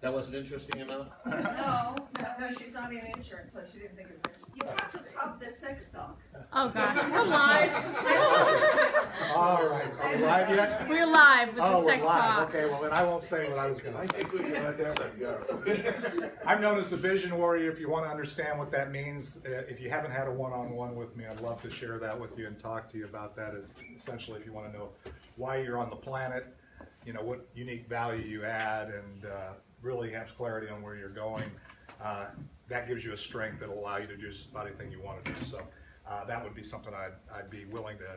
That wasn't interesting enough? No, she's not in insurance, so she didn't think it was interesting. You have to top the sex talk. Oh gosh, we're live. All right, are we live yet? We're live with Oh, the we're sex live. talk. Okay, well then I won't say what I was going to say. we can let that one go. I'm known as the vision warrior. If you want to understand what that means, if you haven't had a one-on-one with me, I'd love to share that with you and talk to you about that. Essentially, if you want to know why you're on the planet, you know, what unique value you add, and really have clarity on where you're going, that gives you a strength that'll allow you to do just about anything you want to do. So that would be something I'd be willing to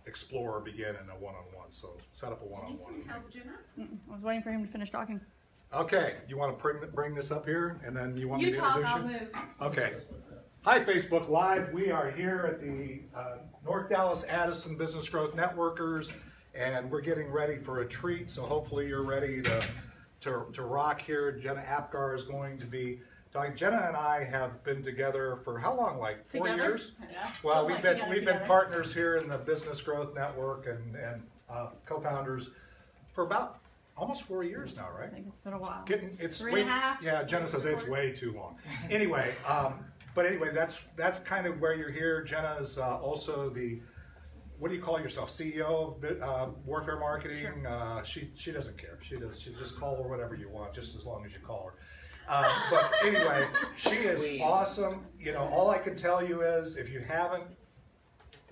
explore or begin in a one-on-one. So set up a one-on-one. Need some help, Jenna? I was waiting for him to finish talking. Okay, you want to bring this up here, and then you want me You to talk, introduce I'll you? move. Okay. Hi, Facebook Live. We are here at the North Dallas Addison Business Growth Networkers, and we're getting ready for a treat. So hopefully you're ready to rock here. Jena Apgar is going to be talking. Jena and I have been together for how long? Like 4 Together? years? Yeah. Well, Feels like we've been together. partners here in the Business Growth Network and co-founders for about almost 4 years now, right? I think it's been a while. It's 3.5? Yeah, Jena says it's way too long. Anyway, but anyway, that's kind of where you're here. Jena is also the, what do you call yourself? CEO of Warfare Marketing. Sure. She doesn't care. She just call her whatever you want, just as long as you call her. But anyway, she is awesome. You know, all I can tell you is if you haven't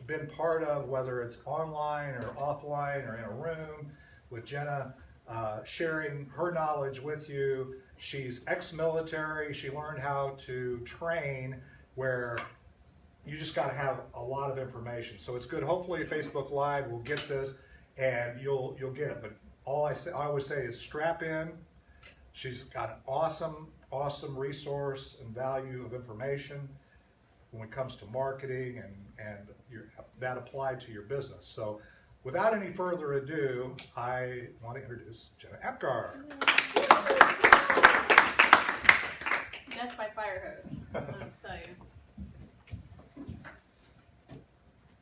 been part of, whether it's online or offline or in a room with Jena, sharing her knowledge with you. She's ex-military. She learned how to train where you just got to have a lot of information. So it's good. Hopefully Facebook Live will get this and you'll get it. But I always say is strap in. She's got an awesome resource and value of information when it comes to marketing and that applied to your business. So without any further ado, I want to introduce Jena Apgar. That's my fire hose. I'll tell you.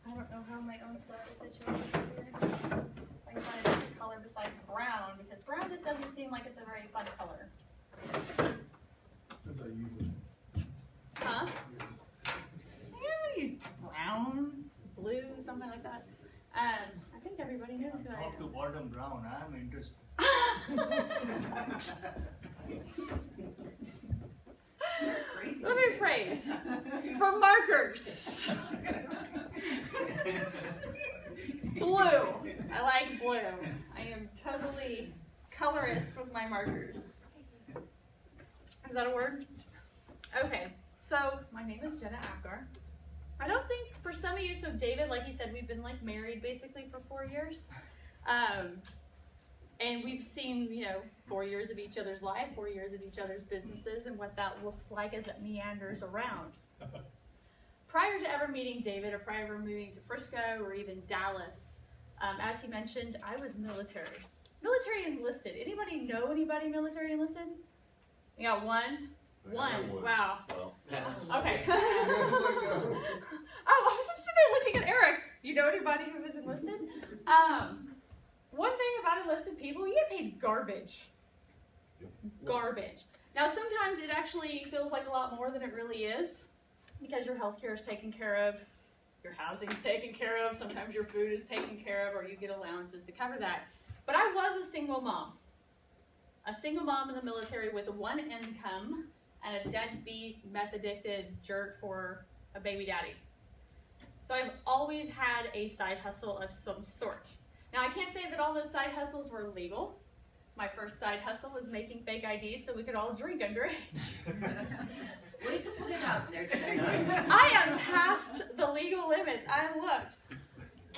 I don't know how my own stuff is situated here. I can find a different color besides brown, because brown just doesn't seem like it's a very fun color. Huh? Yeah, what do you, brown, blue, something like that. I think everybody knows who I Top to am. bottom brown, I'm interested. Crazy. Let me rephrase. For markers. Blue. I like blue. I am totally colorist with my markers. Is that a word? Okay, so my name is Jena Apgar. I don't think, for some of you, so David, like he said, we've been like married basically for 4 years. And we've seen, 4 years of each other's life, 4 years of each other's businesses, and what that looks like as it meanders around. Prior to ever meeting David, or prior to ever moving to Frisco, or even Dallas, as he mentioned, I was military. Military enlisted. Anybody know anybody military enlisted? You got one? One. Wow. Well, pass. Okay. Oh, I was just sitting there looking at Eric. You know anybody who was enlisted? One thing about enlisted people, you get paid garbage. Garbage. Now, sometimes it actually feels like a lot more than it really is, because your health care is taken care of, your housing is taken care of, sometimes your food is taken care of, or you get allowances to cover that. But I was a single mom. A single mom in the military with one income and a deadbeat, meth-addicted jerk for a baby daddy. So I've always had a side hustle of some sort. Now, I can't say that all those side hustles were legal. My first side hustle was making fake IDs so we could all drink underage. Way to put it out there, Jenna. I am past the legal limits. I looked.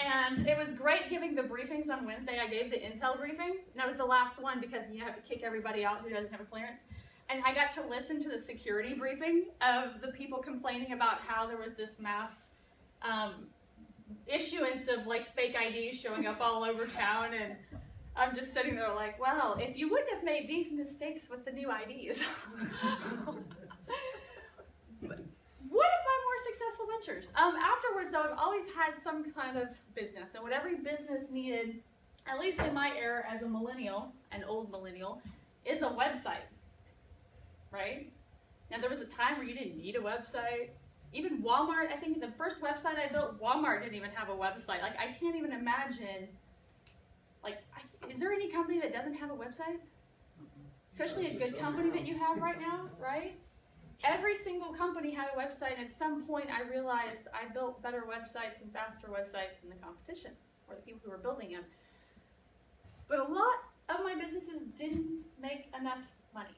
And it was great giving the briefings on Wednesday. I gave the intel briefing, and I was the last one because you have to kick everybody out who doesn't have a clearance. And I got to listen to the security briefing of the people complaining about how there was this mass issuance of like fake IDs showing up all over town, and I'm just sitting there like, well, if you wouldn't have made these mistakes with the new IDs. One of my more successful ventures. Afterwards, though, I've always had some kind of business, and what every business needed, at least in my era as a millennial, an old millennial, is a website. right? Now there was a time where you didn't need a website. Even Walmart, I think the first website I built, Walmart didn't even have a website. Like, I can't even imagine, like, is there any company that doesn't have a website? Especially a good company that you have right now, right? Every single company had a website, and at some point I realized I built better websites and faster websites than the competition, or the people who were building them. But a lot of my businesses didn't make enough money.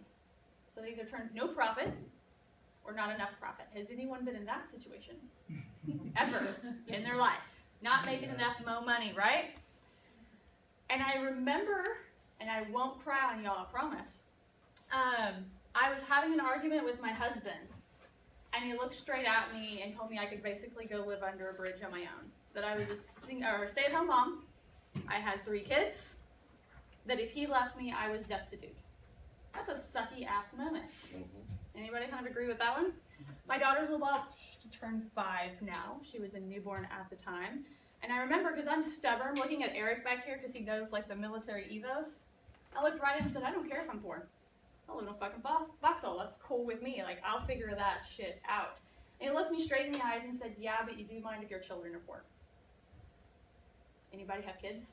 So they either turned no profit or not enough profit. Has anyone been in that situation? Ever in their life? Not making enough money, right? And I remember, and I won't cry on y'all, I promise. I was having an argument with my husband, and he looked straight at me and told me I could basically go live under a bridge on my own. That I was a stay-at-home mom. I had 3 kids. That if he left me, I was destitute. That's a sucky ass moment. Anybody kind of agree with that one? My daughter's about to turn 5 now. She was a newborn at the time. And I remember, because I'm stubborn, looking at Eric back here because he knows like the military ethos. I looked right at him and said, I don't care if I'm poor. I'll live in a fucking foxhole. That's cool with me. Like, I'll figure that shit out. And he looked me straight in the eyes and said, yeah, but you do mind if your children are poor. Anybody have kids?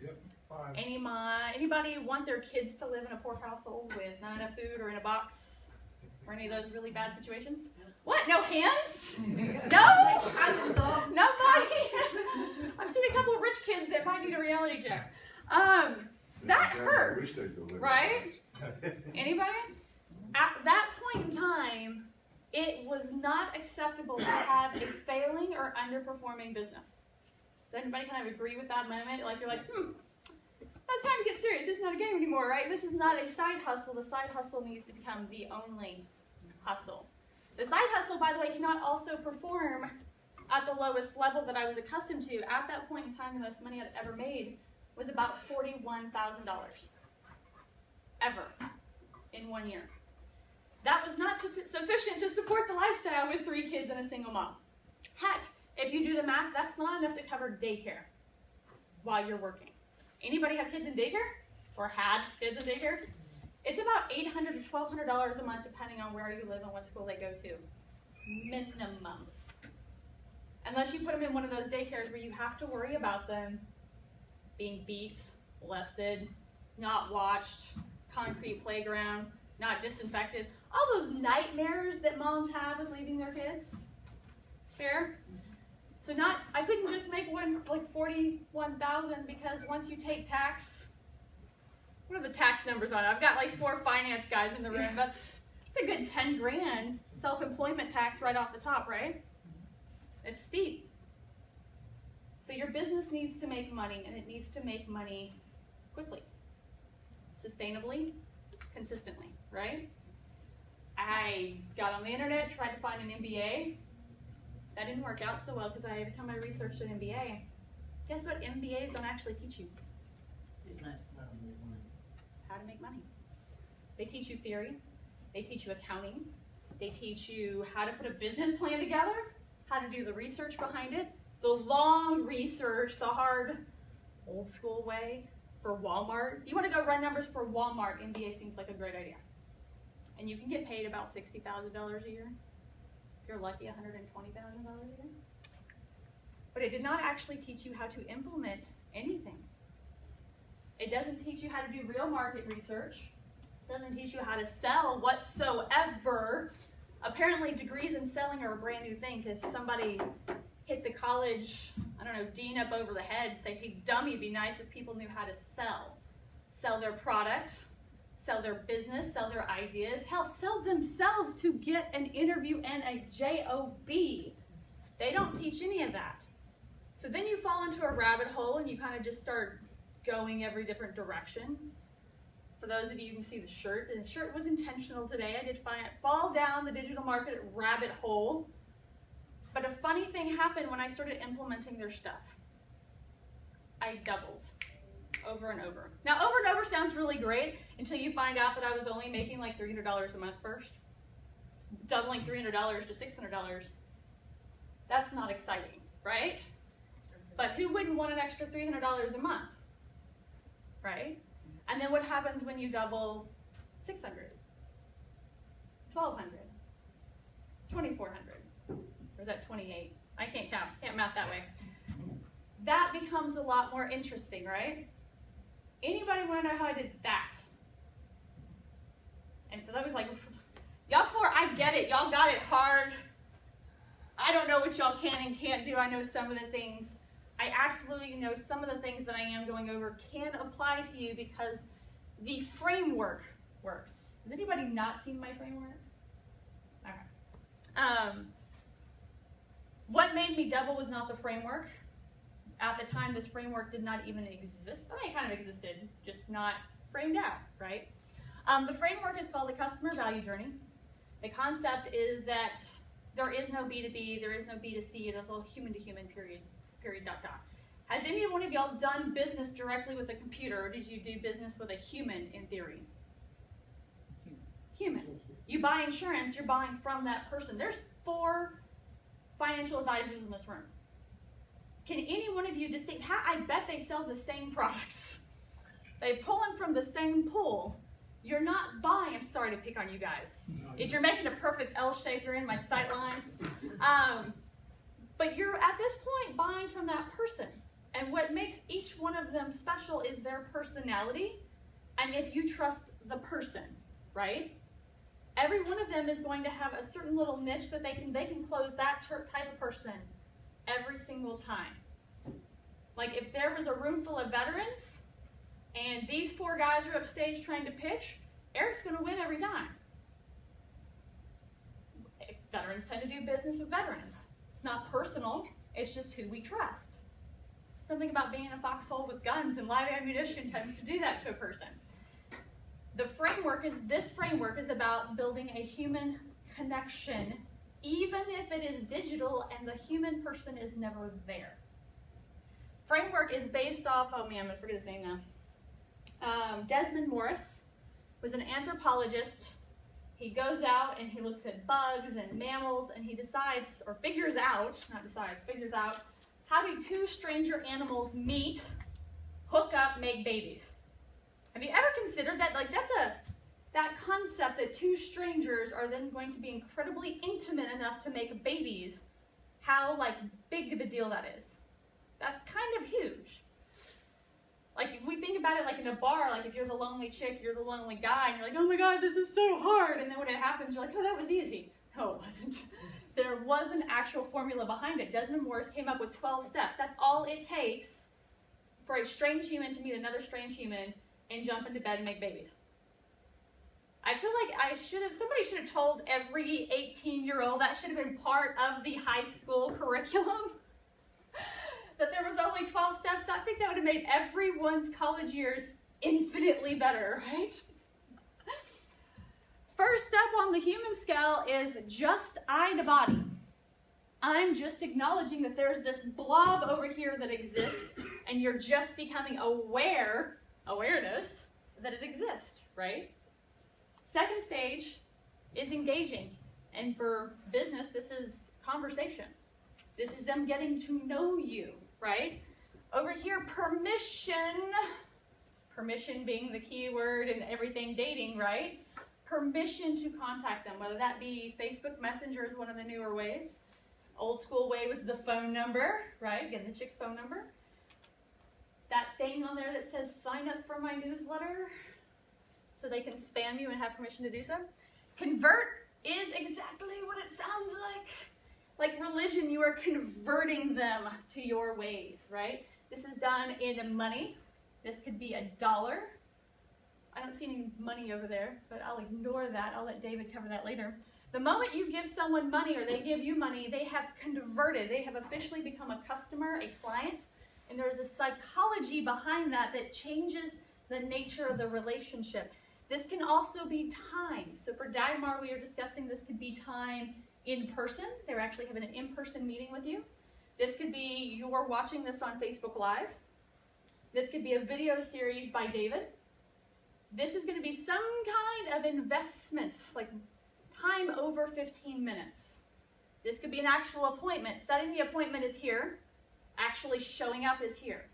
Yep, fine. Anybody want their kids to live in a poor household with not enough food or in a box or any of those really bad situations? What? No hands? No? Nobody? I've seen a couple of rich kids that might need a reality check. That hurts, right? Anybody? At that point in time, it was not acceptable to have a failing or underperforming business. Does anybody kind of agree with that moment? Like, you're like, it's time to get serious. This is not a game anymore, right? This is not a side hustle. The side hustle needs to become the only hustle. The side hustle, by the way, cannot also perform at the lowest level that I was accustomed to. At that point in time, the most money I'd ever made was about $41,000. Ever. In 1 year. That was not sufficient to support the lifestyle with 3 kids and a single mom. Heck, if you do the math, that's not enough to cover daycare while you're working. Anybody have kids in daycare? Or had kids in daycare? It's about $800 to $1,200 a month depending on where you live and what school they go to. Minimum. Unless you put them in one of those daycares where you have to worry about them being beat, molested, not watched, concrete playground, not disinfected. All those nightmares that moms have with leaving their kids. Fair? So I couldn't just make like $41,000 because once you take tax, what are the tax numbers on it? I've got like 4 finance guys in the room. That's a good 10 grand self-employment tax right off the top, right? It's steep. So your business needs to make money, and it needs to make money quickly, sustainably, consistently, right? I got on the internet, tried to find an MBA. That didn't work out so well because every time I researched an MBA, guess what? MBAs don't actually teach you how to make money. They teach you theory. They teach you accounting. They teach you how to put a business plan together, how to do the research behind it, the long research, the hard, old school way for Walmart. If you want to go run numbers for Walmart, MBA seems like a great idea. And you can get paid about $60,000 a year. If you're lucky, $120,000 a year. But it did not actually teach you how to implement anything. It doesn't teach you how to do real market research. It doesn't teach you how to sell whatsoever. Apparently degrees in selling are a brand new thing because somebody hit the college, dean up over the head and say, hey, dummy, it'd be nice if people knew how to sell. Sell their product, sell their business, sell their ideas, hell, sell themselves to get an interview and a job. They don't teach any of that. So then you fall into a rabbit hole and you kind of just start going every different direction. For those of you who can see the shirt was intentional today. I did fall down the digital market rabbit hole. But a funny thing happened when I started implementing their stuff. I doubled over and over. Now, over and over sounds really great until you find out that I was only making like $300 a month first. Doubling $300 to $600. That's not exciting, right? But who wouldn't want an extra $300 a month, right? And then what happens when you double 600? 1,200, 2,400, or is that 28? I can't count, can't math that way. That becomes a lot more interesting, right? Anybody want to know how I did that? And so that was like, y'all four, I get it. Y'all got it hard. I don't know what y'all can and can't do. I know some of the things. I absolutely know some of the things that I am going over can apply to you because the framework works. Has anybody not seen my framework? Okay. What made me double was not the framework. At the time, this framework did not even exist. I mean, it kind of existed, just not framed out, right? The framework is called the customer value journey. The concept is that there is no B2B, there is no B2C, it is all human to human, period, dot, dot. Has any one of y'all done business directly with a computer, or did you do business with a human in theory? Human. You buy insurance, you're buying from that person. There's 4 financial advisors in this room. Can any one of you distinct, I bet they sell the same products. They pull them from the same pool. You're not buying, I'm sorry to pick on you guys. If you're making a perfect L shape, you're in my sight line. But you're at this point buying from that person. And what makes each one of them special is their personality and if you trust the person, right? Every one of them is going to have a certain little niche that they can close that type of person every single time. Like if there was a room full of veterans and these 4 guys are upstage trying to pitch, Eric's going to win every time. Veterans tend to do business with veterans. It's not personal, it's just who we trust. Something about being in a foxhole with guns and live ammunition tends to do that to a person. This framework is about building a human connection, even if it is digital and the human person is never there. Framework is based off, oh man, I'm gonna forget his name now. Desmond Morris was an anthropologist. He goes out and he looks at bugs and mammals and he decides, or figures out how do 2 stranger animals meet, hook up, make babies. Have you ever considered that? Like that concept that 2 strangers are then going to be incredibly intimate enough to make babies, how like big of a deal that is. That's kind of huge. Like if we think about it like in a bar, like if you're the lonely chick, you're the lonely guy, and you're like, oh my God, this is so hard. And then when it happens, you're like, oh, that was easy. No, it wasn't. There was an actual formula behind it. Desmond Morris came up with 12 steps. That's all it takes for a strange human to meet another strange human and jump into bed and make babies. I feel like somebody should have told every 18-year-old, that should have been part of the high school curriculum, that there was only 12 steps. I think that would have made everyone's college years infinitely better, right? First step on the human scale is just eye to body. I'm just acknowledging that there's this blob over here that exists, and you're just becoming awareness that it exists, right? Second stage is engaging. And for business, this is conversation. This is them getting to know you, right? Over here, permission being the key word in everything dating, right? Permission to contact them, whether that be Facebook Messenger is one of the newer ways. Old school way was the phone number, right? Getting the chick's phone number. That thing on there that says sign up for my newsletter so they can spam you and have permission to do so. Convert is exactly what it sounds like. Like religion, you are converting them to your ways, right? This is done in money. This could be $1. I don't see any money over there, but I'll ignore that. I'll let David cover that later. The moment you give someone money or they give you money, they have converted. They have officially become a customer, a client, and there is a psychology behind that that changes the nature of the relationship. This can also be time. So for Dagmar, we are discussing this could be time in person. They're actually having an in-person meeting with you. This could be you're watching this on Facebook Live. This could be a video series by David. This is going to be some kind of investment, like time over 15 minutes. This could be an actual appointment. Setting the appointment is here. Actually showing up is here.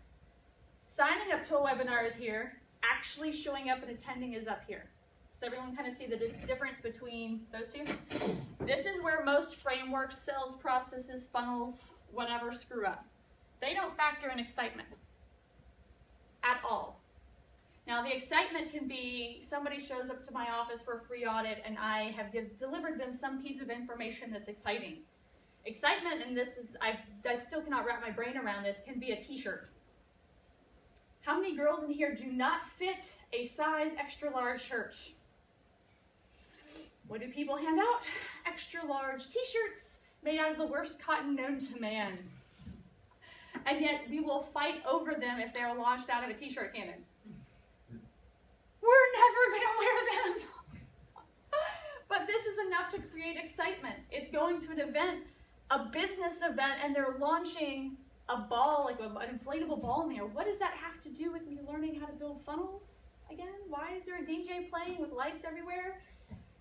Signing up to a webinar is here. Actually showing up and attending is up here. Does everyone kind of see the difference between those two? This is where most frameworks, sales processes, funnels, whatever screw up. They don't factor in excitement at all. Now, the excitement can be somebody shows up to my office for a free audit and I have delivered them some piece of information that's exciting. Excitement, and this is, I still cannot wrap my brain around this, can be a t-shirt. How many girls in here do not fit a size extra large shirt? What do people hand out? Extra large t-shirts made out of the worst cotton known to man. And yet we will fight over them if they're launched out of a t-shirt cannon. We're never gonna wear them. But this is enough to create excitement. It's going to an event, a business event, and they're launching a ball, like an inflatable ball in there. What does that have to do with me learning how to build funnels again? Why is there a DJ playing with lights everywhere?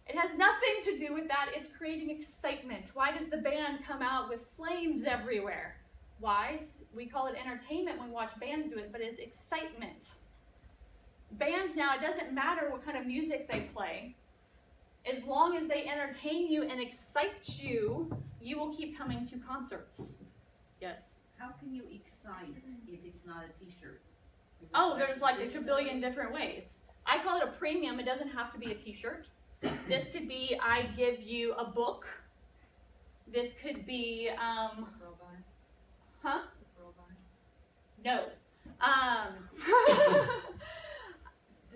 It has nothing to do with that. It's creating excitement. Why does the band come out with flames everywhere? Why? We call it entertainment when we watch bands do it, but it's excitement. Bands now, it doesn't matter what kind of music they play. As long as they entertain you and excite you, you will keep coming to concerts. Yes? How can you excite if it's not a t-shirt? Oh, there's like a kabillion different ways. I call it a premium. It doesn't have to be a t-shirt. This could be, I give you a book. This could be, huh? No.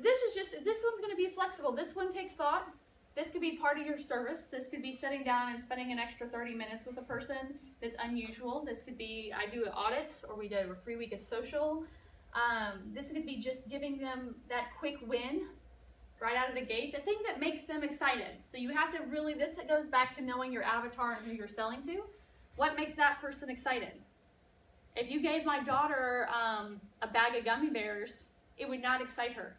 This one's going to be flexible. This one takes thought. This could be part of your service. This could be sitting down and spending an extra 30 minutes with a person that's unusual. This could be, I do an audit, or we did a free week of social. This could be just giving them that quick win right out of the gate, the thing that makes them excited. So you have to really, this goes back to knowing your avatar and who you're selling to. What makes that person excited? If you gave my daughter a bag of gummy bears, it would not excite her.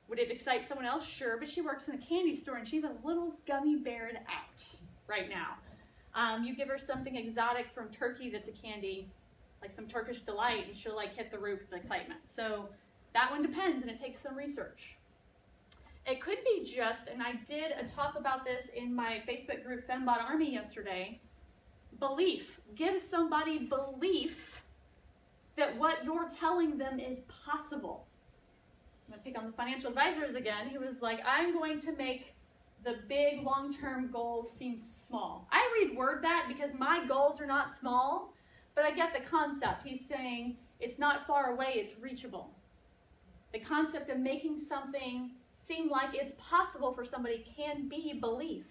Would it excite someone else? Sure, but she works in a candy store and she's a little gummy beared out right now. You give her something exotic from Turkey that's a candy, like some Turkish delight, and she'll like hit the roof with excitement. So that one depends, and it takes some research. It could be just, and I did a talk about this in my Facebook group Fembot Army yesterday, belief. Give somebody belief that what you're telling them is possible. I'm going to pick on the financial advisors again. He was like, I'm going to make the big long-term goals seem small. I reword that because my goals are not small, but I get the concept. He's saying it's not far away, it's reachable. The concept of making something seem like it's possible for somebody can be belief.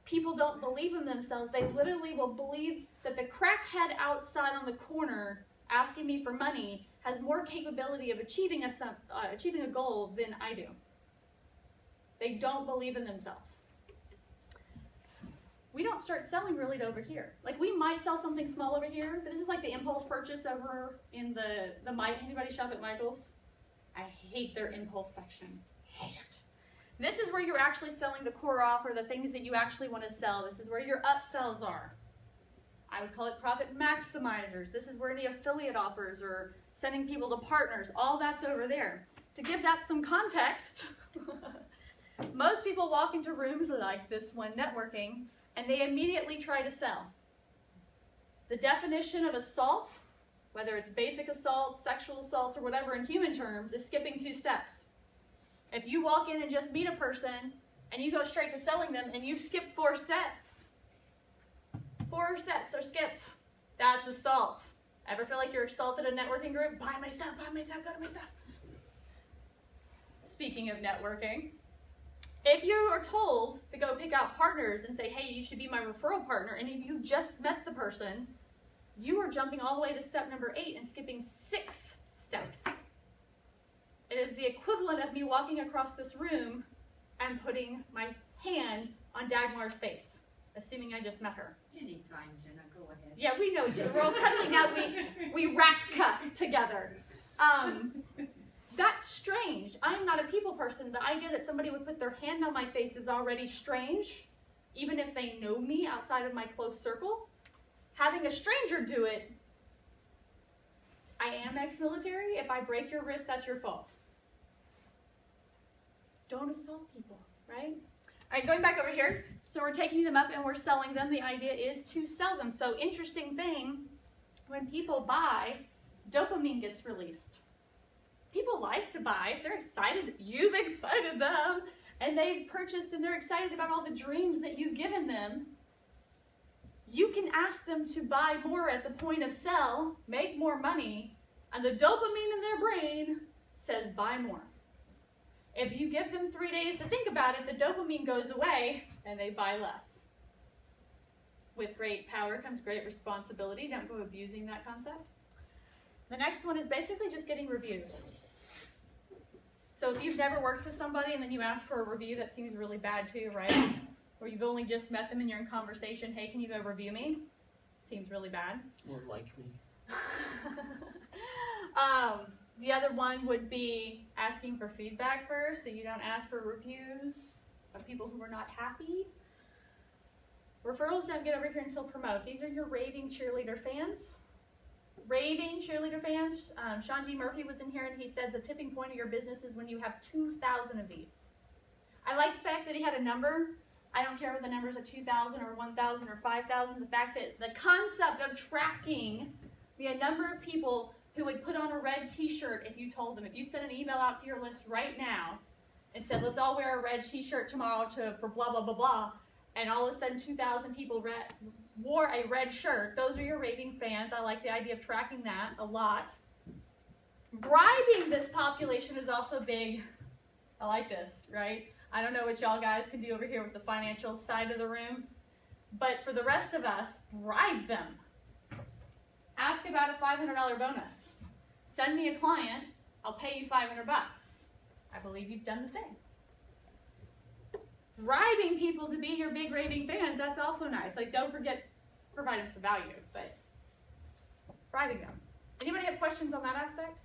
People don't believe in themselves. They literally will believe that the crackhead outside on the corner asking me for money has more capability of achieving a goal than I do. They don't believe in themselves. We don't start selling really to over here. Like, we might sell something small over here, but this is like the impulse purchase over in the anybody shop at Michael's? I hate their impulse section. Hate it. This is where you're actually selling the core offer, the things that you actually want to sell. This is where your upsells are. I would call it profit maximizers. This is where any affiliate offers or sending people to partners, all that's over there. To give that some context, most people walk into rooms like this one, networking, and they immediately try to sell. The definition of assault, whether it's basic assault, sexual assault, or whatever in human terms, is skipping 2 steps. If you walk in and just meet a person, and you go straight to selling them, and you skip 4 sets, 4 sets are skipped, that's assault. Ever feel like you're assaulted at a networking group? Buy my stuff, go to my stuff. Speaking of networking, if you are told to go pick out partners and say, hey, you should be my referral partner, and if you just met the person, you are jumping all the way to step number 8 and skipping 6 steps. It is the equivalent of me walking across this room and putting my hand on Dagmar's face, assuming I just met her. Anytime, Jenna, go ahead. Yeah, we know each other. We're all cuddling now. We rack cut together. That's strange. I'm not a people person, but I get that somebody would put their hand on my face is already strange, even if they know me outside of my close circle. Having a stranger do it, I am ex-military. If I break your wrist, that's your fault. Don't assault people, right? All right, going back over here. So we're taking them up and we're selling them. The idea is to sell them. So interesting thing, when people buy, dopamine gets released. People like to buy. If they're excited, you've excited them, and they've purchased and they're excited about all the dreams that you've given them, you can ask them to buy more at the point of sale, make more money, and the dopamine in their brain says buy more. If you give them 3 days to think about it, the dopamine goes away and they buy less. With great power comes great responsibility. Don't go abusing that concept. The next one is basically just getting reviews. So if you've never worked with somebody and then you ask for a review, that seems really bad too, right? Or you've only just met them and you're in conversation, hey, can you go review me? Seems really bad. Or like me. The other one would be asking for feedback first, so you don't ask for reviews of people who are not happy. Referrals don't get over here until promote. These are your raving cheerleader fans. Raving cheerleader fans. Sean G. Murphy was in here and he said the tipping point of your business is when you have 2,000 of these. I like the fact that he had a number. I don't care if the numbers are 2,000 or 1,000 or 5,000. The fact that the concept of tracking the number of people who would put on a red t-shirt if you told them, if you sent an email out to your list right now and said, let's all wear a red t-shirt tomorrow for blah, blah, blah, blah, and all of a sudden 2,000 people wore a red shirt, those are your raving fans. I like the idea of tracking that a lot. Bribing this population is also big. I like this, right? I don't know what y'all guys can do over here with the financial side of the room, but for the rest of us, bribe them. Ask about a $500 bonus. Send me a client, I'll pay you $500. I believe you've done the same. Bribing people to be your big raving fans, that's also nice. Like, don't forget, provide them some value, but bribing them. Anybody have questions on that aspect?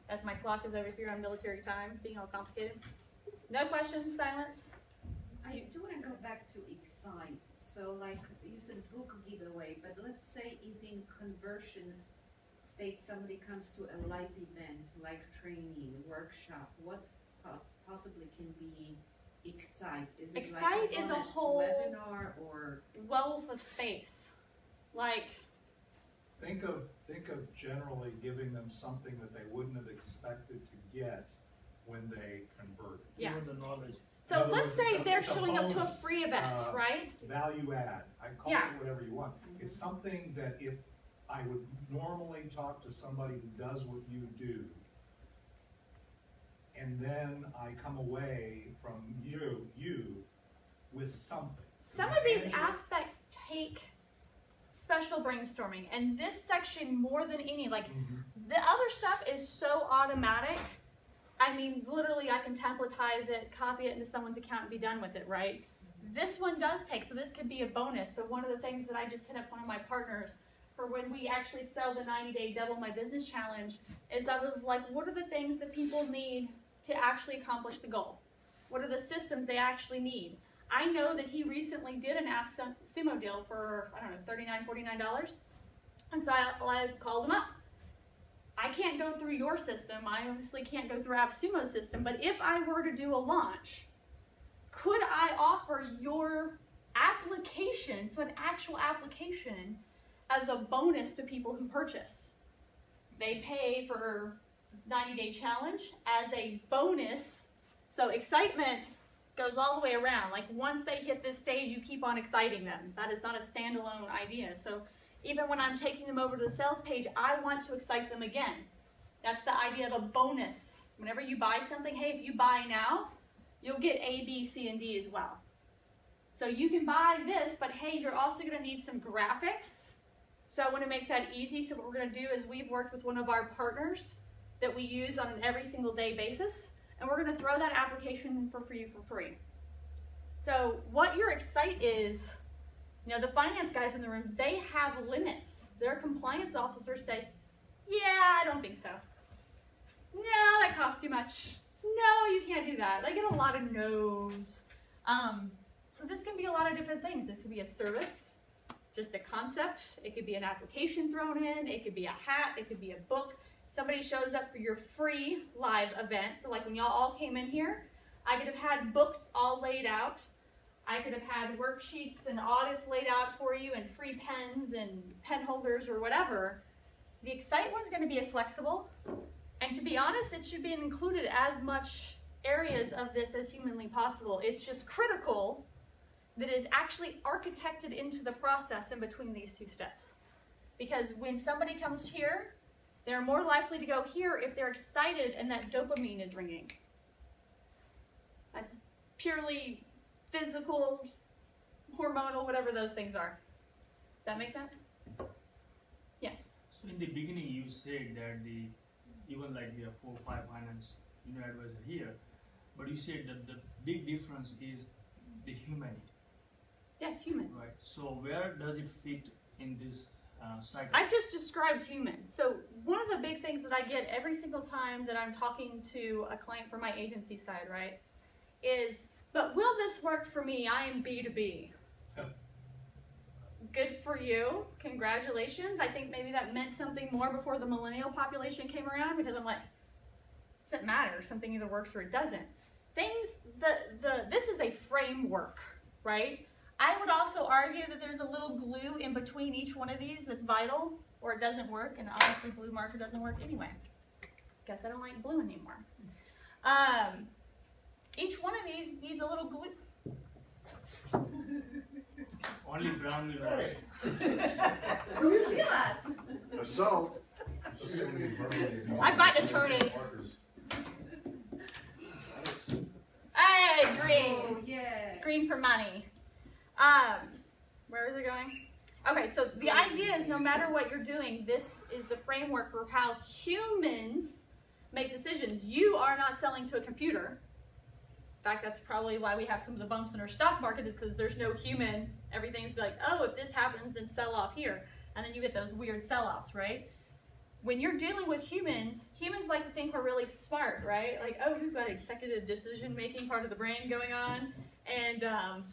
As my clock is over here on military time, being all complicated. No questions, silence. I do want to go back to Excite. So like you said book giveaway, but let's say if in conversion state somebody comes to a live event, like training, workshop, what possibly can be Excite? Is it Excite like a is a bonus whole webinar or wealth of space. Like, Think of generally giving them something that they wouldn't have expected to get when they converted. yeah. Even the knowledge. In So other let's words, say they're it's a showing up to a bonus, free event, right? Value add, I call Yeah. it whatever you want. It's something that if I would normally talk to somebody who does what you do, and then I come away from you with something. Some of these Tangible. aspects take special brainstorming, and this section more than any, like the other stuff is so automatic. I mean, literally I can templatize it, copy it into someone's account and be done with it, right? This one does take, so this could be a bonus. So one of the things that I just hit up one of my partners for when we actually sell the 90-day Double My Business Challenge is I was like, what are the things that people need to actually accomplish the goal? What are the systems they actually need? I know that he recently did an AppSumo deal for, I don't know, $39, $49. And so I called him up. I can't go through your system. I obviously can't go through AppSumo's system. But if I were to do a launch, could I offer your application, so an actual application, as a bonus to people who purchase? They pay for 90-day challenge as a bonus. So excitement goes all the way around. Like once they hit this stage, you keep on exciting them. That is not a standalone idea. So even when I'm taking them over to the sales page, I want to excite them again. That's the idea of a bonus. Whenever you buy something, hey, if you buy now, you'll get A, B, C, and D as well. So you can buy this, but hey, you're also going to need some graphics. So I want to make that easy. So what we're going to do is we've worked with one of our partners that we use on an every single day basis. And we're going to throw that application for you for free. So what your Excite is, you know, the finance guys in the rooms, they have limits. Their compliance officers say, yeah, I don't think so. No, that costs too much. No, you can't do that. I get a lot of no's. So this can be a lot of different things. This could be a service, just a concept. It could be an application thrown in. It could be a hat. It could be a book. somebody shows up for your free live event. So like when y'all all came in here, I could have had books all laid out. I could have had worksheets and audits laid out for you and free pens and pen holders or whatever. The Excite one's going to be flexible. And to be honest, it should be included as much areas of this as humanly possible. It's just critical that it is actually architected into the process in between these two steps. Because when somebody comes here, they're more likely to go here if they're excited and that dopamine is ringing. That's purely physical, hormonal, whatever those things are. Does that make sense? Yes. So in the beginning, you said that even like we have 4 or 5 finance advisor here, but you said that the big difference is the humanity. Yes, human. Right. So where does it fit in this cycle? I've just described human. So one of the big things that I get every single time that I'm talking to a client from my agency side, right, is, but will this work for me? I am B2B. Good for you. Congratulations. I think maybe that meant something more before the millennial population came around, because I'm like, it doesn't matter. Something either works or it doesn't. This is a framework, right? I would also argue that there's a little glue in between each one of these that's vital, or it doesn't work, and obviously blue marker doesn't work anyway. Guess I don't like blue anymore. Each one of these needs a little glue. Only brown will work. Yes. Assault. I'm about to turn it. Hey, green. Oh, yeah. Green for money. Where is it going? Okay, so the idea is no matter what you're doing, this is the framework for how humans make decisions. You are not selling to a computer. In fact, that's probably why we have some of the bumps in our stock market, is because there's no human. Everything's like, oh, if this happens, then sell off here. And then you get those weird sell-offs, right? When you're dealing with humans, humans like to think we're really smart, right? Like, oh, we've got executive decision-making part of the brain going on, and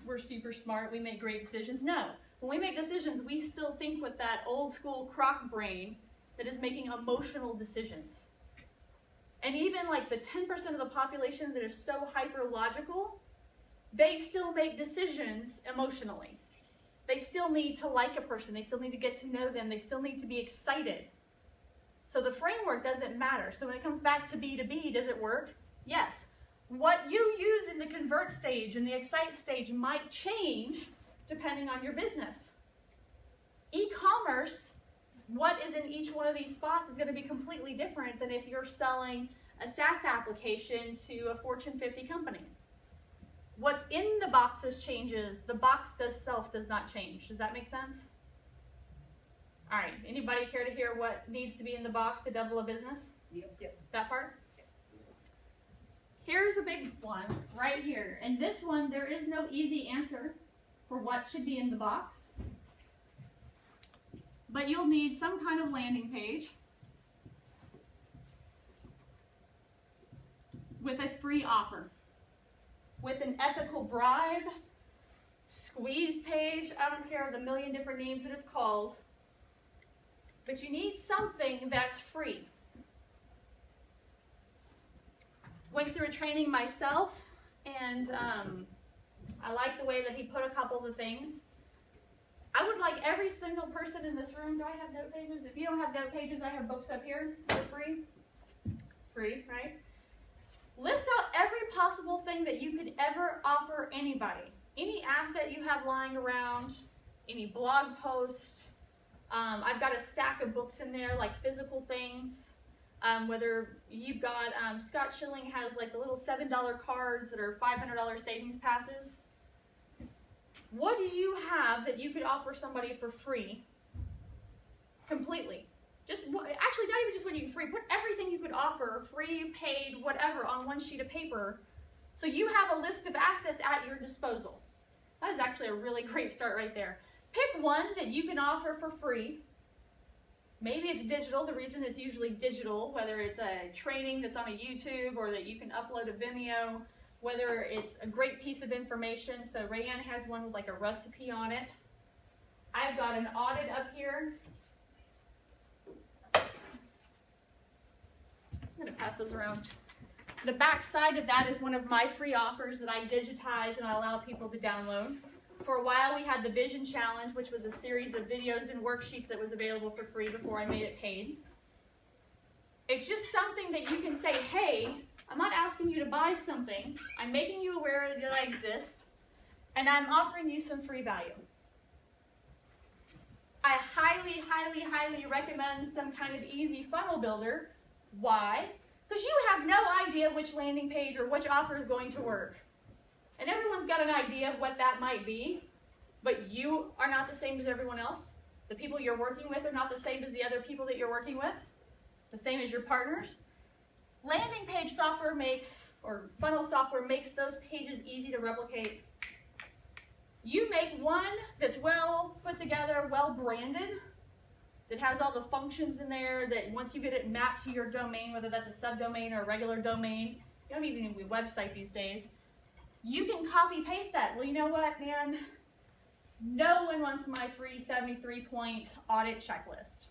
we're super smart, we make great decisions. No, when we make decisions, we still think with that old-school croc brain that is making emotional decisions. And even like the 10% of the population that is so hyper-logical, they still make decisions emotionally. They still need to like a person, they still need to get to know them, they still need to be excited. So the framework doesn't matter. So when it comes back to B2B, does it work? Yes. What you use in the convert stage and the excite stage might change depending on your business. E-commerce, what is in each one of these spots is going to be completely different than if you're selling a SaaS application to a Fortune 50 company. What's in the boxes changes. The box itself does not change. Does that make sense? All right, anybody care to hear what needs to be in the box to double a business? Yep. Yes. That part? Here's a big one right here. And this one, there is no easy answer for what should be in the box. But you'll need some kind of landing page with a free offer, with an ethical bribe, squeeze page, I don't care the million different names that it's called. But you need something that's free. Went through a training myself, and I like the way that he put a couple of the things. I would like every single person in this room, do I have note pages? If you don't have note pages, I have books up here for free. Free, right? List out every possible thing that you could ever offer anybody. Any asset you have lying around, any blog post. I've got a stack of books in there, like physical things. Whether you've got, Scott Schilling has like the little $7 cards that are $500 savings passes. What do you have that you could offer somebody for free? Completely. Actually, not even just when you free. Put everything you could offer, free, paid, whatever, on one sheet of paper. So you have a list of assets at your disposal. That is actually a really great start right there. Pick one that you can offer for free. Maybe it's digital. The reason it's usually digital, whether it's a training that's on a YouTube or that you can upload a Vimeo, whether it's a great piece of information. So Rayanne has one with like a recipe on it. I've got an audit up here. I'm gonna pass those around. The back side of that is one of my free offers that I digitize and I allow people to download. For a while we had the Vision Challenge, which was a series of videos and worksheets that was available for free before I made it paid. It's just something that you can say, hey, I'm not asking you to buy something, I'm making you aware that I exist, and I'm offering you some free value. I highly, highly, highly recommend some kind of easy funnel builder. Why? Because you have no idea which landing page or which offer is going to work. And everyone's got an idea of what that might be, but you are not the same as everyone else. The people you're working with are not the same as the other people that you're working with, the same as your partners. Landing page software makes, or funnel software makes those pages easy to replicate. You make one that's well put together, well branded, that has all the functions in there, that once you get it mapped to your domain, whether that's a subdomain or a regular domain, you don't even need a website these days, you can copy paste that. Well, you know what, man? No one wants my free 73-point audit checklist.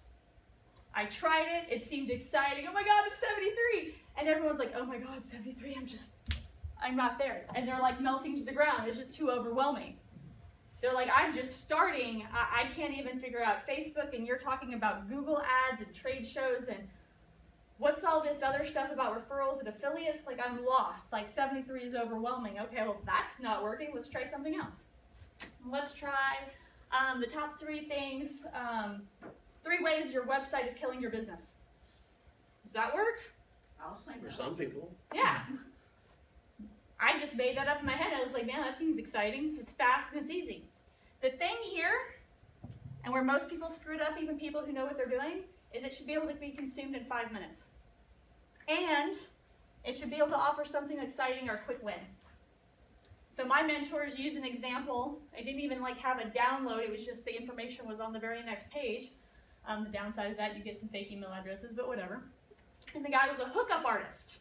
I tried it, it seemed exciting. Oh my God, it's 73. And everyone's like, oh my God, 73, I'm not there. And they're like melting to the ground. It's just too overwhelming. They're like, I'm just starting. I can't even figure out Facebook, and you're talking about Google ads and trade shows, and what's all this other stuff about referrals and affiliates? Like, I'm lost. Like, 73 is overwhelming. Okay, well, that's not working. Let's try something else. Let's try the top 3 things, 3 ways your website is killing your business. Does that work? I'll say For no. some people. Yeah. I just made that up in my head. I was like, man, that seems exciting. It's fast and it's easy. The thing here, and where most people screwed up, even people who know what they're doing, is it should be able to be consumed in 5 minutes. And it should be able to offer something exciting or a quick win. So my mentors used an example. I didn't even have a download. It was just the information was on the very next page. The downside is that you get some fake email addresses, but whatever. And the guy was a hookup artist.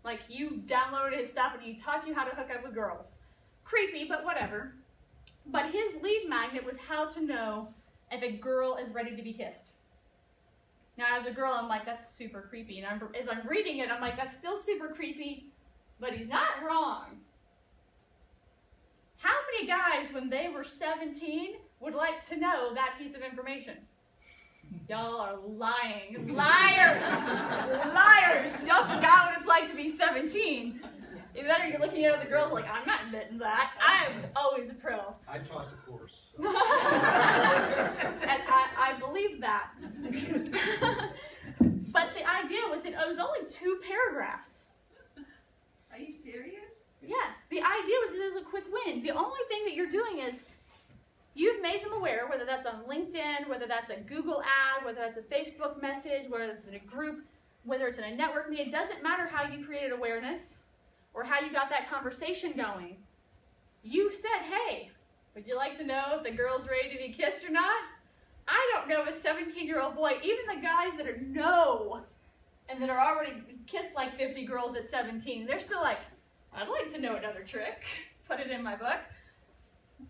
Like, you downloaded his stuff and he taught you how to hook up with girls. Creepy, but whatever. But his lead magnet was how to know if a girl is ready to be kissed. Now, as a girl, I'm like, that's super creepy. And as I'm reading it, I'm like, that's still super creepy, but he's not wrong. How many guys, when they were 17, would like to know that piece of information? Y'all are lying. Liars! Liars! Y'all forgot what it's like to be 17. Either that or you're looking at other girls like, I'm not admitting that. I was always a pro. I taught the course. And I believe that. But the idea was it was only 2 paragraphs. Are you serious? Yes, the idea was it was a quick win. The only thing that you're doing is you've made them aware, whether that's on LinkedIn, whether that's a Google ad, whether that's a Facebook message, whether it's in a group, whether it's in a network meeting. It doesn't matter how you created awareness or how you got that conversation going. You said, hey, would you like to know if the girl's ready to be kissed or not? I don't know if a 17-year-old boy, even the guys that are no, and that are already kissed like 50 girls at 17, they're still like, I'd like to know another trick. Put it in my book.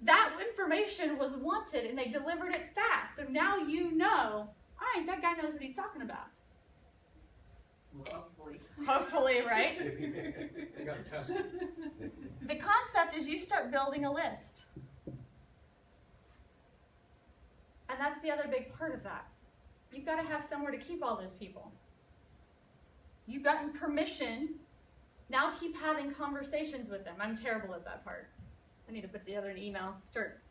That information was wanted, and they delivered it fast. So now you know, all right, that guy knows what he's talking about. Hopefully. Hopefully, right? You got to test it. The concept is you start building a list. And that's the other big part of that. You've got to have somewhere to keep all those people. You've gotten permission. Now keep having conversations with them. I'm terrible at that part. I need to put together an email, start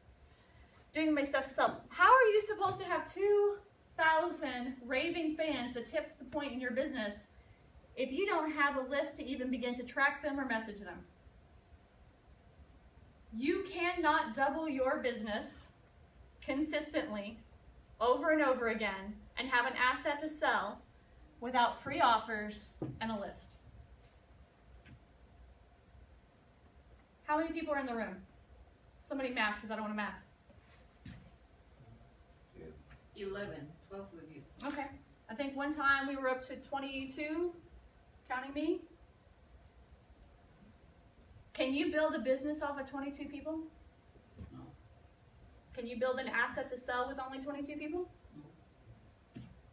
doing my stuff to sell. How are you supposed to have 2,000 raving fans that tip the point in your business if you don't have a list to even begin to track them or message them? You cannot double your business consistently over and over again and have an asset to sell without free offers and a list. How many people are in the room? Somebody math, because I don't want to math. 11, 12 with you. Okay. I think one time we were up to 22, counting me. Can you build a business off of 22 people? No. Can you build an asset to sell with only 22 people? No.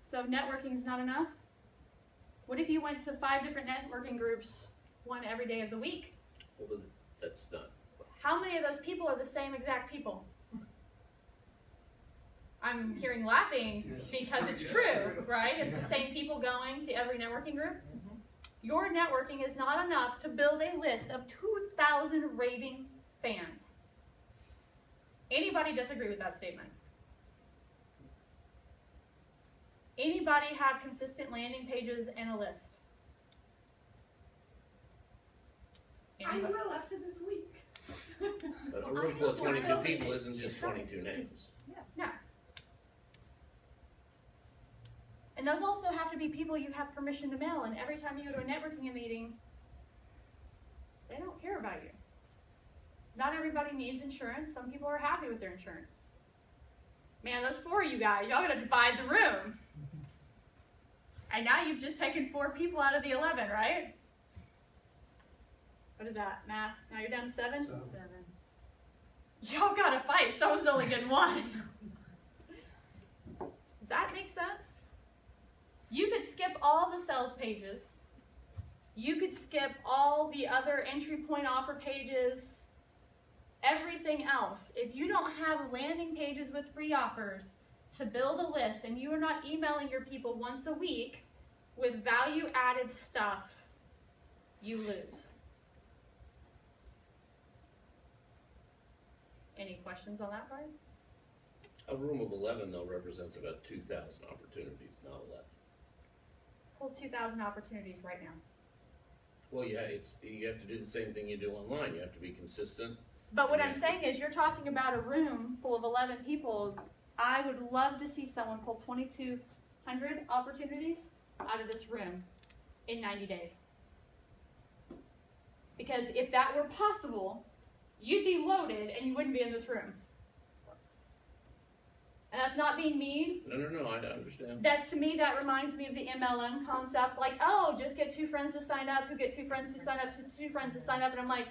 So networking is not enough? What if you went to 5 different networking groups, one every day of the week? Well, that's not. How many of those people are the same exact people? I'm hearing laughing because it's true, right? It's the same people going to every networking group. Your networking is not enough to build a list of 2,000 raving fans. Anybody disagree with that statement? Anybody have consistent landing pages and a list? Anybody? I will after this week. But a room full of 22 people isn't just 22 names. No. And those also have to be people you have permission to mail. And every time you go to a networking meeting, they don't care about you. Not everybody needs insurance. Some people are happy with their insurance. Man, those 4 of you guys, y'all gotta divide the room. And now you've just taken 4 people out of the 11, right? What is that, math? Now you're down to 7? 7. Y'all gotta fight. Someone's only getting 1. Does that make sense? You could skip all the sales pages. You could skip all the other entry point offer pages. Everything else. If you don't have landing pages with free offers to build a list and you are not emailing your people once a week with value added stuff, you lose. Any questions on that part? A room of 11, though, represents about 2,000 opportunities, not 11. Pull 2,000 opportunities right now. Well, yeah, you have to do the same thing you do online. You have to be consistent. But what I'm saying is you're talking about a room full of 11 people. I would love to see someone pull 2,200 opportunities out of this room in 90 days. Because if that were possible, you'd be loaded and you wouldn't be in this room. And that's not being mean. No, I understand. That, to me, that reminds me of the MLM concept. Like, oh, just get 2 friends to sign up, who get 2 friends to sign up, 2 friends to sign up. And I'm like,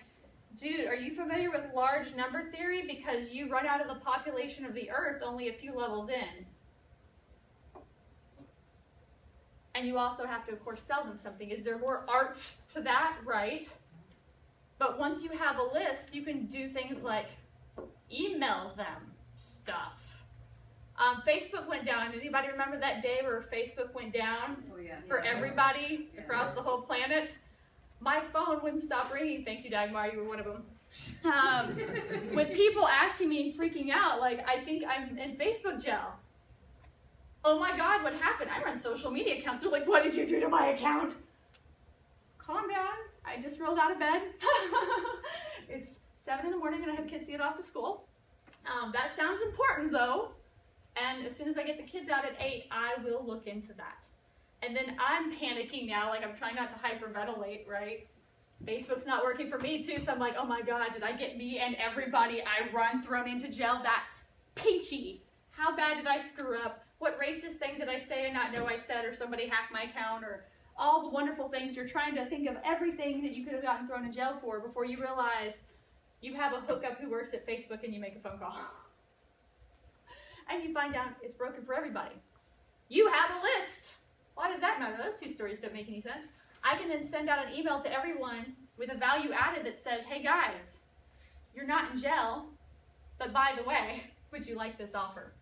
dude, are you familiar with large number theory? Because you run out of the population of the earth only a few levels in. And you also have to, of course, sell them something. Is there more art to that? Right. But once you have a list, you can do things like email them stuff. Facebook went down. Anybody remember that day where Facebook went down for everybody across the whole planet? My phone wouldn't stop ringing. Thank you, Dagmar. You were one of them. With people asking me and freaking out, like, I think I'm in Facebook jail. Oh my God, what happened? I run social media accounts. They're like, what did you do to my account? Calm down. I just rolled out of bed. It's 7 in the morning and I have kids to get off to school. That sounds important though. And as soon as I get the kids out at 8, I will look into that. And then I'm panicking now, like I'm trying not to hyperventilate, right? Facebook's not working for me too, so I'm like, oh my God, did I get me and everybody I run thrown into jail? That's peachy. How bad did I screw up? What racist thing did I say and not know I said, or somebody hacked my account, or all the wonderful things. You're trying to think of everything that you could have gotten thrown in jail for before you realize you have a hookup who works at Facebook and you make a phone call. And you find out it's broken for everybody. You have a list. Why does that matter? Those 2 stories don't make any sense. I can then send out an email to everyone with a value added that says, hey guys, you're not in jail, but by the way, would you like this offer?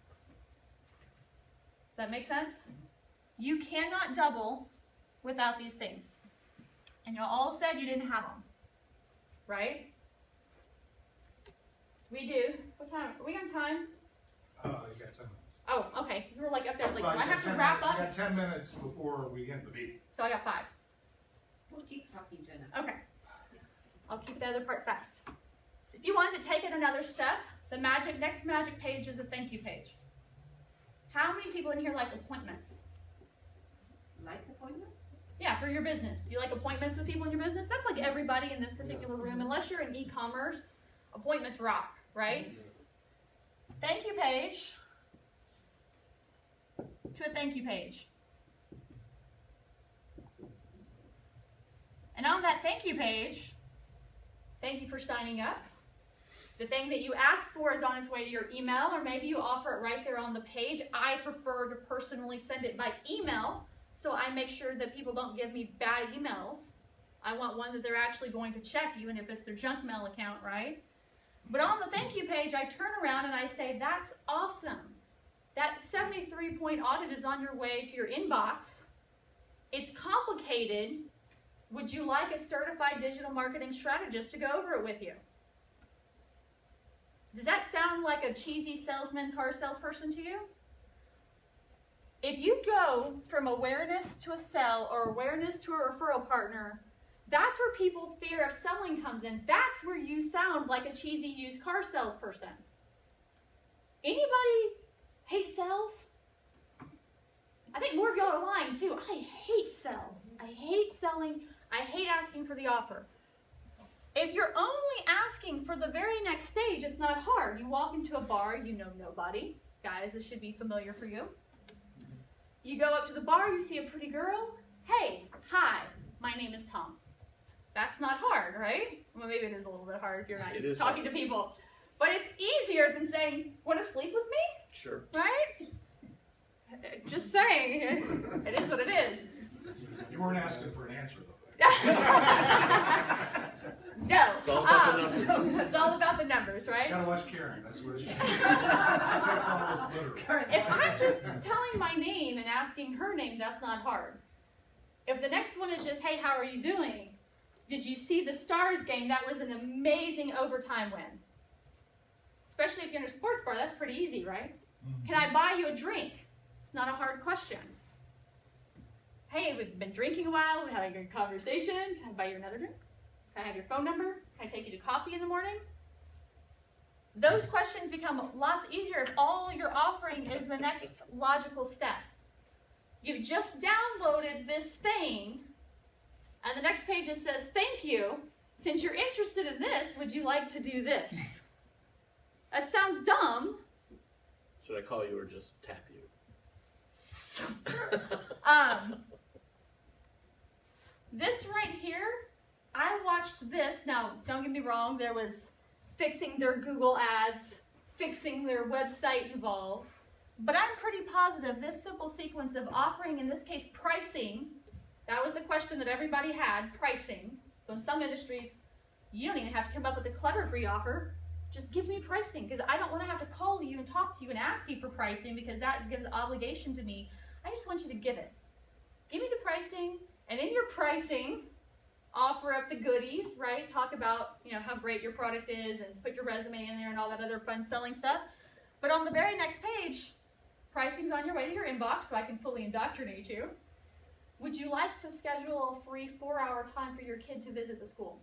Does that make sense? You cannot double without these things. And you all said you didn't have them, right? We do. What time? Are we on time? You got 10 minutes. Oh, okay. You were like up there, like, Well, do I you have got to 10 wrap minutes- up? You got 10 minutes before we end the meeting. So I got 5. We'll keep talking, Jenna. Okay. I'll keep the other part fast. If you want to take it another step, the next magic page is a thank you page. How many people in here like appointments? Like appointments? Yeah, for your business. Do you like appointments with people in your business? That's like everybody in this particular room. Unless you're in e-commerce, appointments rock, right? Thank you page to a thank you page. And on that thank you page, thank you for signing up. The thing that you asked for is on its way to your email, or maybe you offer it right there on the page. I prefer to personally send it by email so I make sure that people don't give me bad emails. I want one that they're actually going to check, even if it's their junk mail account, right? But on the thank you page, I turn around and I say, that's awesome. That 73-point audit is on your way to your inbox. It's complicated. Would you like a certified digital marketing strategist to go over it with you? Does that sound like a cheesy salesman, car salesperson to you? If you go from awareness to a sell or awareness to a referral partner, that's where people's fear of selling comes in. That's where you sound like a cheesy used car salesperson. Anybody hate sales? I think more of y'all are lying too. I hate sales. I hate selling. I hate asking for the offer. If you're only asking for the very next stage, it's not hard. You walk into a bar, you know nobody. Guys, this should be familiar for you. You go up to the bar, you see a pretty girl. Hey, hi, my name is Tom. That's not hard, right? Well, maybe it is a little bit hard if you're not used to talking to people. But it's easier than saying, want to sleep with me? Sure. Right? Just saying, it is what it is. You weren't asking for an answer, though. No. It's all about the numbers. It's all about the numbers, right? You gotta watch Karen, that's what she takes all this literally. If I'm just telling my name and asking her name, that's not hard. If the next one is just, hey, how are you doing? Did you see the Stars game? That was an amazing overtime win. Especially if you're in a sports bar, that's pretty easy, right? Can I buy you a drink? It's not a hard question. Hey, we've been drinking a while, we've had a good conversation. Can I buy you another drink? Can I have your phone number? Can I take you to coffee in the morning? Those questions become lots easier if all you're offering is the next logical step. You've just downloaded this thing, and the next page it says, thank you. Since you're interested in this, would you like to do this? That sounds dumb. Should I call you or just tap you? This right here, I watched this. Now, don't get me wrong, there was fixing their Google ads, fixing their website involved. But I'm pretty positive this simple sequence of offering, in this case, pricing, that was the question that everybody had, pricing. So in some industries, you don't even have to come up with a clever free offer. Just give me pricing, because I don't want to have to call you and talk to you and ask you for pricing, because that gives obligation to me. I just want you to give it. Give me the pricing, and in your pricing, offer up the goodies, right? Talk about, how great your product is and put your resume in there and all that other fun selling stuff. But on the very next page, pricing's on your way to your inbox, so I can fully indoctrinate you. Would you like to schedule a free 4-hour time for your kid to visit the school?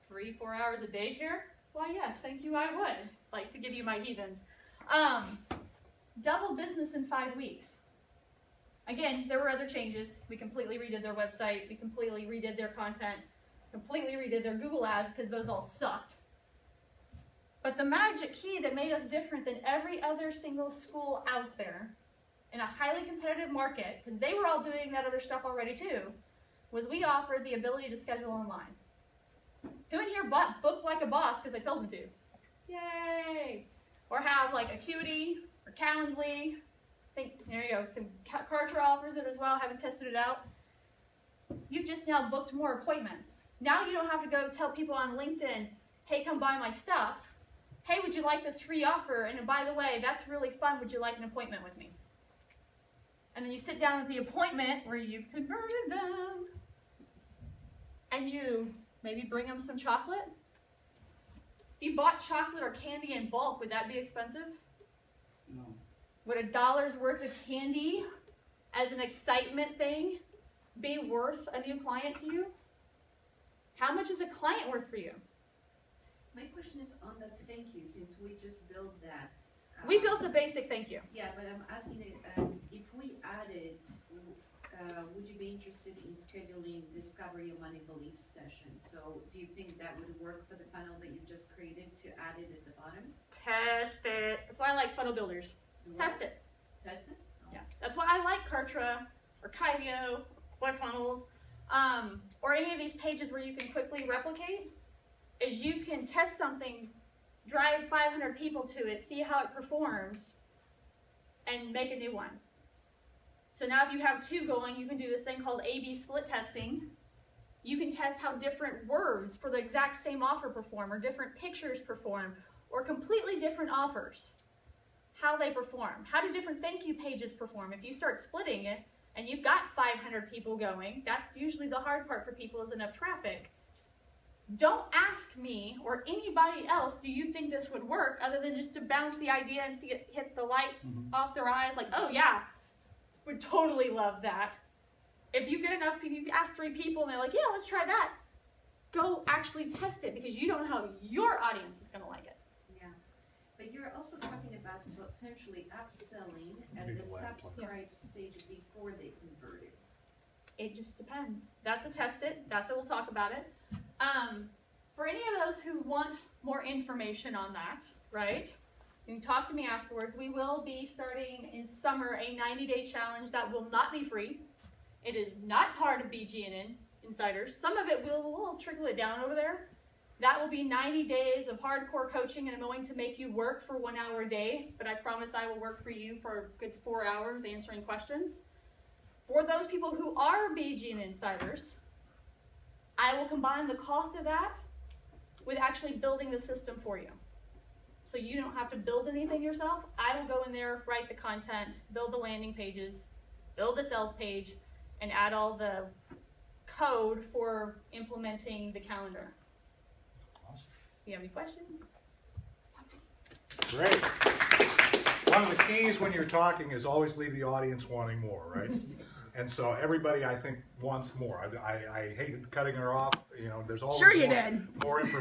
Free 4 hours of daycare? Why, yes, thank you, I would. Like to give you my heathens. Double business in 5 weeks. Again, there were other changes. We completely redid their website. We completely redid their content. Completely redid their Google ads because those all sucked. But the magic key that made us different than every other single school out there in a highly competitive market, because they were all doing that other stuff already too, was we offered the ability to schedule online. Who in here booked like a boss because I told them to? Yay! Or have like Acuity or Calendly. I think, there you go, some Kartra offers it as well, haven't tested it out. You've just now booked more appointments. Now you don't have to go tell people on LinkedIn, hey, come buy my stuff. Hey, would you like this free offer? And by the way, that's really fun. Would you like an appointment with me? And then you sit down at the appointment where you've converted them. And you maybe bring them some chocolate. If you bought chocolate or candy in bulk, would that be expensive? No. Would $1's worth of candy as an excitement thing be worth a new client to you? How much is a client worth for you? My question is on the thank you, since we just built that. We built a basic thank you. Yeah, but I'm asking if we added, would you be interested in scheduling Discover Your Money Beliefs session? So do you think that would work for the funnel that you just created to add it at the bottom? Test it. That's why I like funnel builders. Test it. Test it? Oh. Yeah. That's why I like Kartra or Kyvio, ClickFunnels, or any of these pages where you can quickly replicate, is you can test something, drive 500 people to it, see how it performs, and make a new one. So now if you have two going, you can do this thing called A/B split testing. You can test how different words for the exact same offer perform, or different pictures perform, or completely different offers, how they perform. How do different thank you pages perform? If you start splitting it and you've got 500 people going, that's usually the hard part for people, is enough traffic. Don't ask me or anybody else, do you think this would work, other than just to bounce the idea and see it hit the light off their eyes, like, oh yeah, would totally love that. If you get enough people, you ask 3 people and they're like, yeah, let's try that. Go actually test it, because you don't know how your audience is going to like it. Yeah, but you're also talking about potentially upselling at the subscribe stage before they converted. It just depends. That's a test it. That's it. We'll talk about it. For any of those who want more information on that, right? You can talk to me afterwards. We will be starting in summer a 90-day challenge that will not be free. It is not part of BGNN Insiders. Some of it we'll trickle it down over there. That will be 90 days of hardcore coaching, and I'm going to make you work for 1 hour a day, but I promise I will work for you for a good 4 hours answering questions. For those people who are BGNN Insiders, I will combine the cost of that with actually building the system for you. So you don't have to build anything yourself. I will go in there, write the content, build the landing pages, build the sales page, and add all the code for implementing the calendar. Awesome. Do you have any questions? Great. One of the keys when you're talking is always leave the audience wanting more, right? And so everybody, I think, wants more. I hated cutting her off. You know, there's always Sure you more, did. more information.